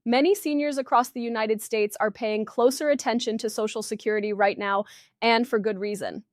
Many seniors across the United States are paying closer attention to Social Security right now, and for good reason.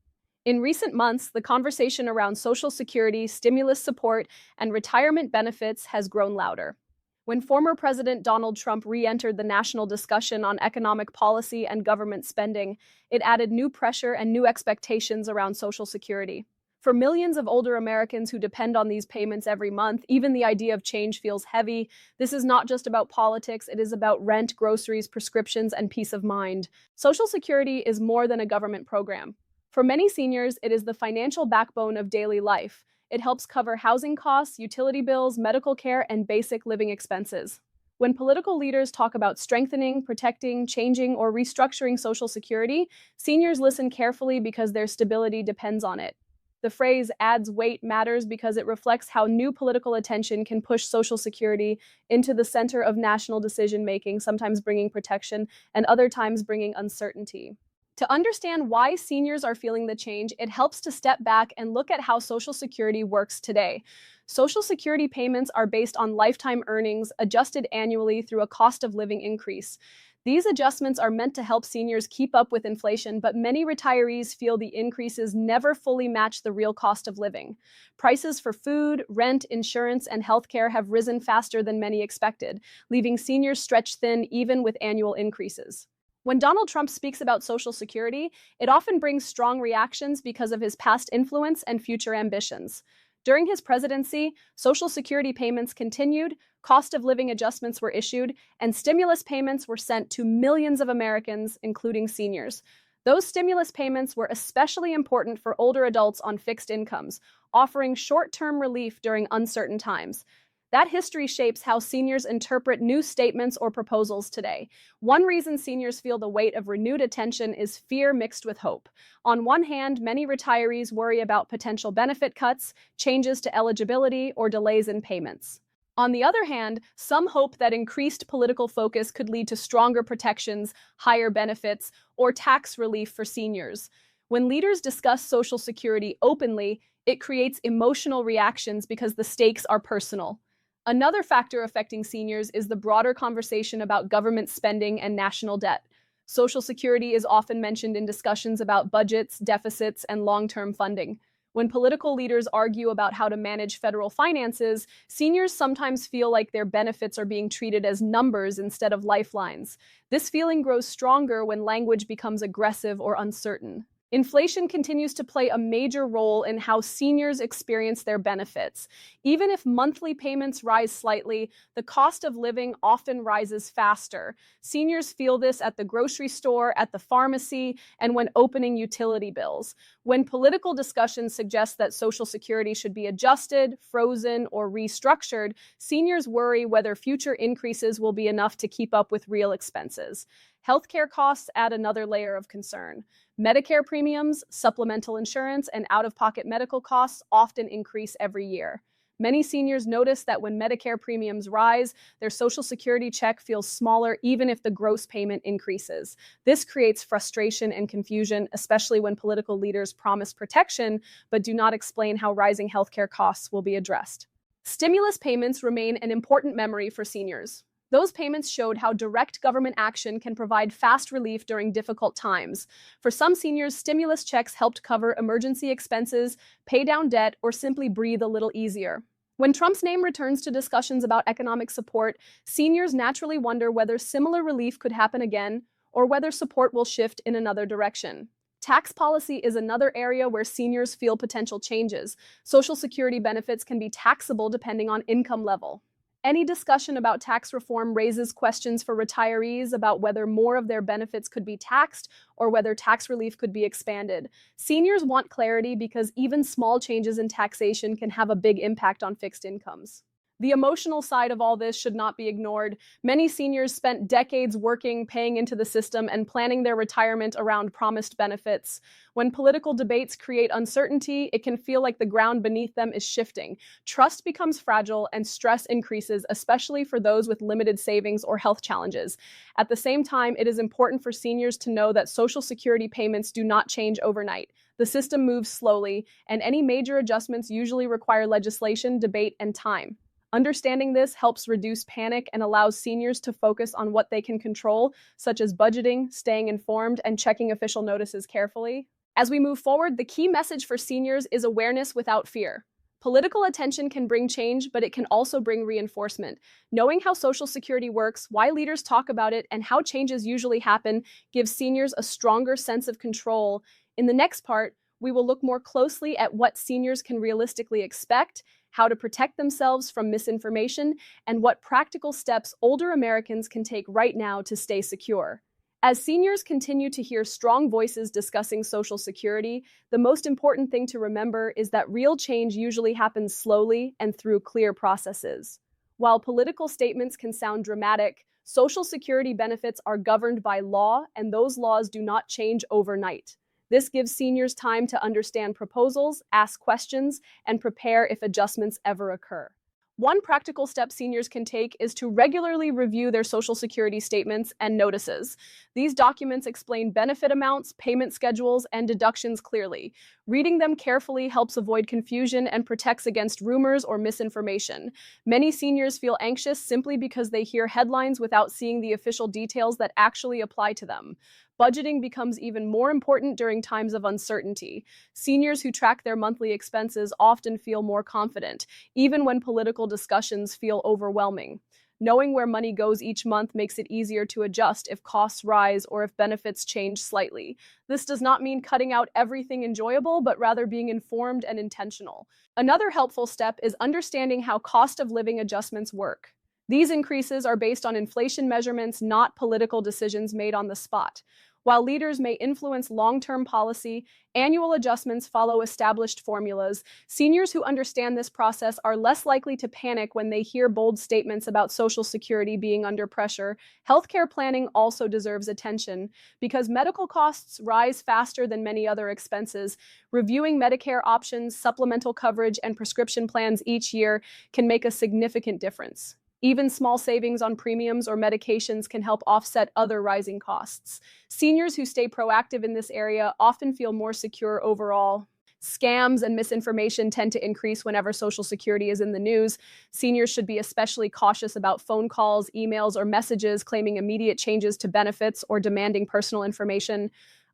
In recent months, the conversation around Social Security, stimulus support, and retirement benefits has grown louder. When former President Donald Trump re-entered the national discussion on economic policy and government spending, it added new pressure and new expectations around Social Security. For millions of older Americans who depend on these payments every month, even the idea of change feels heavy. This is not just about politics, it is about rent, groceries, prescriptions, and peace of mind. Social Security is more than a government program. For many seniors, it is the financial backbone of daily life. It helps cover housing costs, utility bills, medical care, and basic living expenses. When political leaders talk about strengthening, protecting, changing, or restructuring Social Security, seniors listen carefully because their stability depends on it. The phrase adds weight matters because it reflects how new political attention can push Social Security into the center of national decision-making, sometimes bringing protection and other times bringing uncertainty. To understand why seniors are feeling the change, it helps to step back and look at how Social Security works today. Social Security payments are based on lifetime earnings, adjusted annually through a cost of living increase. These adjustments are meant to help seniors keep up with inflation, but many retirees feel the increases never fully match the real cost of living. Prices for food, rent, insurance, and healthcare have risen faster than many expected, leaving seniors stretched thin even with annual increases. When Donald Trump speaks about Social Security, it often brings strong reactions because of his past influence and future ambitions. During his presidency, Social Security payments continued, cost of living adjustments were issued, and stimulus payments were sent to millions of Americans, including seniors. Those stimulus payments were especially important for older adults on fixed incomes, offering short-term relief during uncertain times. That history shapes how seniors interpret new statements or proposals today. One reason seniors feel the weight of renewed attention is fear mixed with hope. On one hand, many retirees worry about potential benefit cuts, changes to eligibility, or delays in payments. On the other hand, some hope that increased political focus could lead to stronger protections, higher benefits, or tax relief for seniors. When leaders discuss Social Security openly, it creates emotional reactions because the stakes are personal. Another factor affecting seniors is the broader conversation about government spending and national debt. Social Security is often mentioned in discussions about budgets, deficits, and long-term funding. When political leaders argue about how to manage federal finances, seniors sometimes feel like their benefits are being treated as numbers instead of lifelines. This feeling grows stronger when language becomes aggressive or uncertain. Inflation continues to play a major role in how seniors experience their benefits. Even if monthly payments rise slightly, the cost of living often rises faster. Seniors feel this at the grocery store, at the pharmacy, and when opening utility bills. When political discussions suggest that Social Security should be adjusted, frozen, or restructured, seniors worry whether future increases will be enough to keep up with real expenses. Healthcare costs add another layer of concern. Medicare premiums, supplemental insurance, and out-of-pocket medical costs often increase every year. Many seniors notice that when Medicare premiums rise, their Social Security check feels smaller even if the gross payment increases. This creates frustration and confusion, especially when political leaders promise protection but do not explain how rising healthcare costs will be addressed. Stimulus payments remain an important memory for seniors. Those payments showed how direct government action can provide fast relief during difficult times. For some seniors, stimulus checks helped cover emergency expenses, pay down debt, or simply breathe a little easier. When Trump's name returns to discussions about economic support, seniors naturally wonder whether similar relief could happen again, or whether support will shift in another direction. Tax policy is another area where seniors feel potential changes. Social Security benefits can be taxable depending on income level. Any discussion about tax reform raises questions for retirees about whether more of their benefits could be taxed or whether tax relief could be expanded. Seniors want clarity because even small changes in taxation can have a big impact on fixed incomes. The emotional side of all this should not be ignored. Many seniors spent decades working, paying into the system, and planning their retirement around promised benefits. When political debates create uncertainty, it can feel like the ground beneath them is shifting. Trust becomes fragile and stress increases, especially for those with limited savings or health challenges. At the same time, it is important for seniors to know that Social Security payments do not change overnight. The system moves slowly, and any major adjustments usually require legislation, debate, and time. Understanding this helps reduce panic and allows seniors to focus on what they can control, such as budgeting, staying informed, and checking official notices carefully. As we move forward, the key message for seniors is awareness without fear. Political attention can bring change, but it can also bring reinforcement. Knowing how Social Security works, why leaders talk about it, and how changes usually happen gives seniors a stronger sense of control. In the next part, we will look more closely at what seniors can realistically expect, how to protect themselves from misinformation, and what practical steps older Americans can take right now to stay secure. As seniors continue to hear strong voices discussing Social Security, the most important thing to remember is that real change usually happens slowly and through clear processes. While political statements can sound dramatic, Social Security benefits are governed by law, and those laws do not change overnight. This gives seniors time to understand proposals, ask questions, and prepare if adjustments ever occur. One practical step seniors can take is to regularly review their Social Security statements and notices. These documents explain benefit amounts, payment schedules, and deductions clearly. Reading them carefully helps avoid confusion and protects against rumors or misinformation. Many seniors feel anxious simply because they hear headlines without seeing the official details that actually apply to them. Budgeting becomes even more important during times of uncertainty. Seniors who track their monthly expenses often feel more confident, even when political discussions feel overwhelming. Knowing where money goes each month makes it easier to adjust if costs rise or if benefits change slightly. This does not mean cutting out everything enjoyable, but rather being informed and intentional. Another helpful step is understanding how cost of living adjustments work. These increases are based on inflation measurements, not political decisions made on the spot. While leaders may influence long-term policy, annual adjustments follow established formulas. Seniors who understand this process are less likely to panic when they hear bold statements about Social Security being under pressure. Healthcare planning also deserves attention. Because medical costs rise faster than many other expenses, reviewing Medicare options, supplemental coverage, and prescription plans each year can make a significant difference. Even small savings on premiums or medications can help offset other rising costs. Seniors who stay proactive in this area often feel more secure overall. Scams and misinformation tend to increase whenever Social Security is in the news. Seniors should be especially cautious about phone calls, emails, or messages claiming immediate changes to benefits or demanding personal information.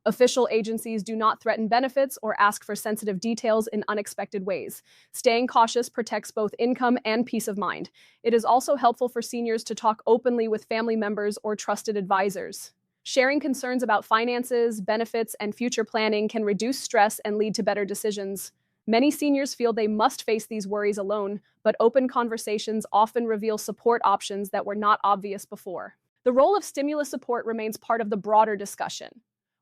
Official agencies do not threaten benefits or ask for sensitive details in unexpected ways. Staying cautious protects both income and peace of mind. It is also helpful for seniors to talk openly with family members or trusted advisors. Sharing concerns about finances, benefits, and future planning can reduce stress and lead to better decisions. Many seniors feel they must face these worries alone, but open conversations often reveal support options that were not obvious before. The role of stimulus support remains part of the broader discussion.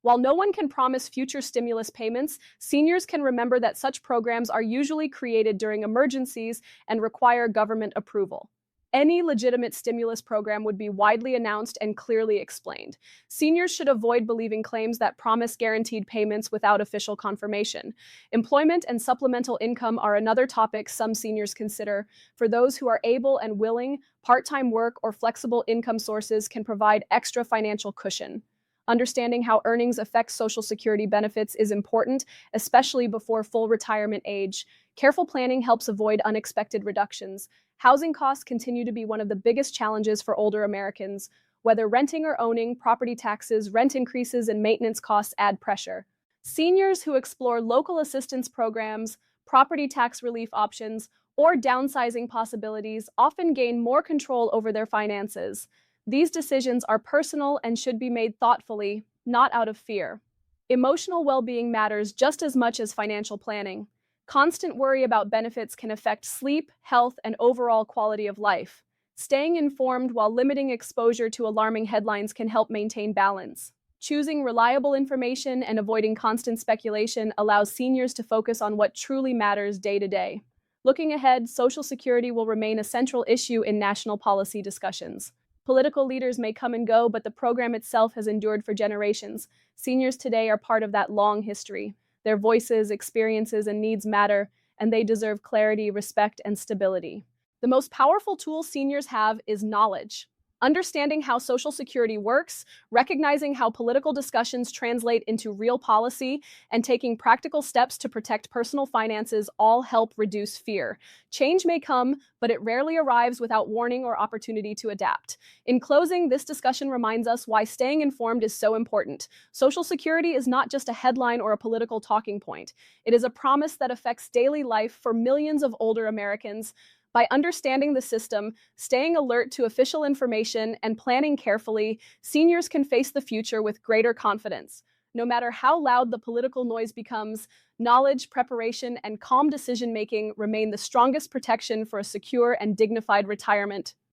While no one can promise future stimulus payments, seniors can remember that such programs are usually created during emergencies and require government approval. Any legitimate stimulus program would be widely announced and clearly explained. Seniors should avoid believing claims that promise guaranteed payments without official confirmation. Employment and supplemental income are another topic some seniors consider. For those who are able and willing, part-time work or flexible income sources can provide extra financial cushion. Understanding how earnings affect Social Security benefits is important, especially before full retirement age. Careful planning helps avoid unexpected reductions. Housing costs continue to be one of the biggest challenges for older Americans. Whether renting or owning, property taxes, rent increases, and maintenance costs add pressure. Seniors who explore local assistance programs, property tax relief options, or downsizing possibilities often gain more control over their finances. These decisions are personal and should be made thoughtfully, not out of fear. Emotional well-being matters just as much as financial planning. Constant worry about benefits can affect sleep, health, and overall quality of life. Staying informed while limiting exposure to alarming headlines can help maintain balance. Choosing reliable information and avoiding constant speculation allows seniors to focus on what truly matters day to day. Looking ahead, Social Security will remain a central issue in national policy discussions. Political leaders may come and go, but the program itself has endured for generations. Seniors today are part of that long history. Their voices, experiences, and needs matter, and they deserve clarity, respect, and stability. The most powerful tool seniors have is knowledge. Understanding how Social Security works, recognizing how political discussions translate into real policy, and taking practical steps to protect personal finances all help reduce fear. Change may come, but it rarely arrives without warning or opportunity to adapt. In closing, this discussion reminds us why staying informed is so important. Social Security is not just a headline or a political talking point. It is a promise that affects daily life for millions of older Americans. By understanding the system, staying alert to official information, and planning carefully, seniors can face the future with greater confidence. No matter how loud the political noise becomes, knowledge, preparation, and calm decision-making remain the strongest protection for a secure and dignified retirement.